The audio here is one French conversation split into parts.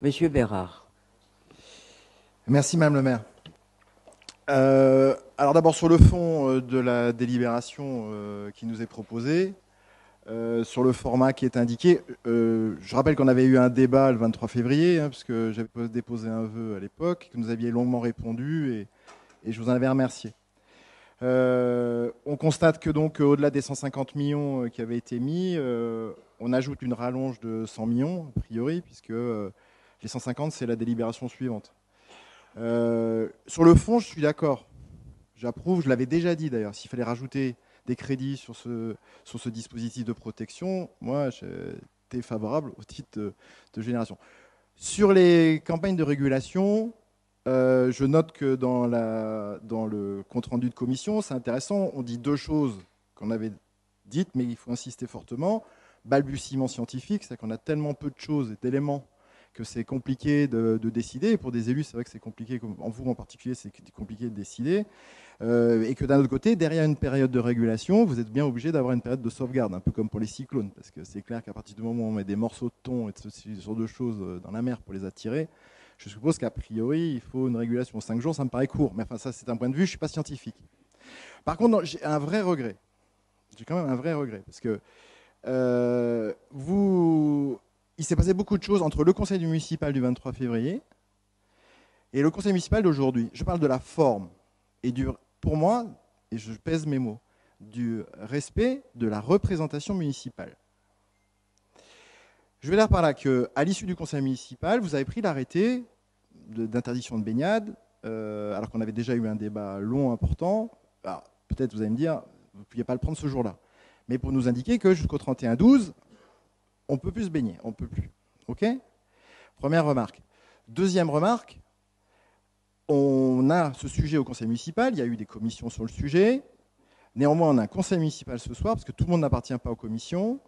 Monsieur Bérard. Merci Madame le maire. Alors d'abord sur le fond de la délibération qui nous est proposée, sur le format qui est indiqué, je rappelle qu'on avait eu un débat le 23 février, parce que j'avais déposé un vœu à l'époque, que nous aviez longuement répondu et je vous en avais remercié. On constate que donc au-delà des 150 millions qui avaient été mis, on ajoute une rallonge de 100 millions a priori, puisque les 150 c'est la délibération suivante. Sur le fond, je suis d'accord. J'approuve, je l'avais déjà dit d'ailleurs, s'il fallait rajouter des crédits sur ce dispositif de protection, moi j'étais favorable au titre de génération. Sur les campagnes de régulation, je note que dans le compte-rendu de commission, c'est intéressant, on dit deux choses qu'on avait dites, mais il faut insister fortement. Balbutiement scientifique, c'est-à-dire qu'on a tellement peu de choses et d'éléments que c'est compliqué de décider. Et pour des élus, c'est vrai que c'est compliqué, en vous en particulier, c'est compliqué de décider. Et que d'un autre côté, derrière une période de régulation, vous êtes bien obligé d'avoir une période de sauvegarde, un peu comme pour les cyclones, parce que c'est clair qu'à partir du moment où on met des morceaux de thon et ce genre de choses dans la mer pour les attirer, je suppose qu'à priori, il faut une régulation. 5 jours, ça me paraît court, mais enfin ça, c'est un point de vue, je ne suis pas scientifique. Par contre, j'ai un vrai regret. J'ai quand même un vrai regret, parce que il s'est passé beaucoup de choses entre le conseil municipal du 23 février et le conseil municipal d'aujourd'hui. Je parle de la forme et pour moi, et je pèse mes mots, du respect de la représentation municipale. Je veux dire par là qu'à l'issue du conseil municipal, vous avez pris l'arrêté d'interdiction de baignade, alors qu'on avait déjà eu un débat long, important. Peut-être vous allez me dire, vous ne pouviez pas le prendre ce jour-là. Mais pour nous indiquer que jusqu'au 31-12, on ne peut plus se baigner, on ne peut plus. OK ? Première remarque. Deuxième remarque, on a ce sujet au conseil municipal, il y a eu des commissions sur le sujet. Néanmoins, on a un conseil municipal ce soir, parce que tout le monde n'appartient pas aux commissions.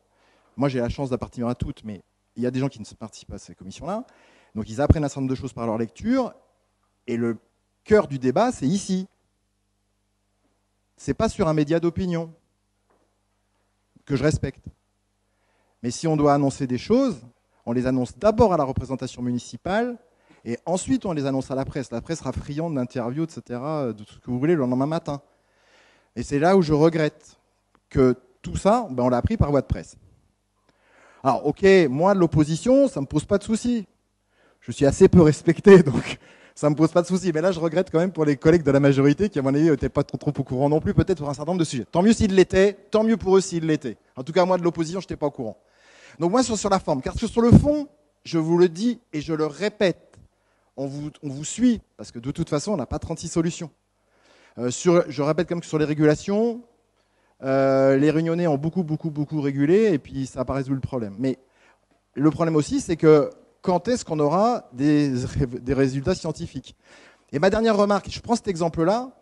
Moi, j'ai la chance d'appartenir à toutes, mais il y a des gens qui ne participent pas à ces commissions-là. Donc, ils apprennent un certain nombre de choses par leur lecture. Et le cœur du débat, c'est ici. Ce n'est pas sur un média d'opinion, que je respecte. Mais si on doit annoncer des choses, on les annonce d'abord à la représentation municipale, et ensuite on les annonce à la presse. La presse sera friande d'interviews, etc., de tout ce que vous voulez le lendemain matin. Et c'est là où je regrette que tout ça, on l'a appris par voie de presse. Alors, ok, moi, de l'opposition, ça ne me pose pas de soucis. Je suis assez peu respecté, donc ça ne me pose pas de soucis. Mais là, je regrette quand même pour les collègues de la majorité qui, à mon avis, n'étaient pas trop au courant non plus, peut-être pour un certain nombre de sujets. Tant mieux s'ils l'étaient, tant mieux pour eux s'ils l'étaient. En tout cas, moi, de l'opposition, je n'étais pas au courant. Donc moi, sur la forme, car sur le fond, je vous le dis et je le répète, on vous suit, parce que de toute façon, on n'a pas 36 solutions. Je répète quand même que sur les régulations, les Réunionnais ont beaucoup régulé, et puis ça n'a pas résolu le problème. Mais le problème aussi, c'est que quand est-ce qu'on aura des résultats scientifiques? Et ma dernière remarque, je prends cet exemple-là,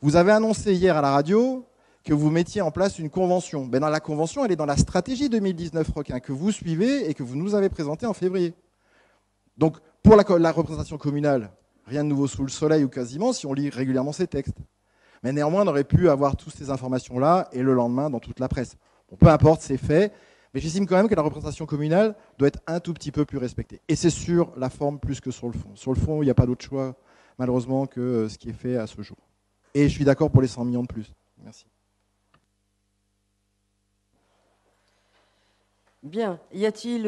vous avez annoncé hier à la radio que vous mettiez en place une convention. Ben dans la convention, elle est dans la stratégie 2019 requin que vous suivez et que vous nous avez présentée en février. Donc, pour la représentation communale, rien de nouveau sous le soleil ou quasiment si on lit régulièrement ces textes. Mais néanmoins, on aurait pu avoir toutes ces informations-là et le lendemain dans toute la presse. Bon, peu importe, c'est fait. Mais j'estime quand même que la représentation communale doit être un tout petit peu plus respectée. Et c'est sur la forme plus que sur le fond. Sur le fond, il n'y a pas d'autre choix, malheureusement, que ce qui est fait à ce jour. Et je suis d'accord pour les 100 millions de plus. Merci. Bien. Y a-t-il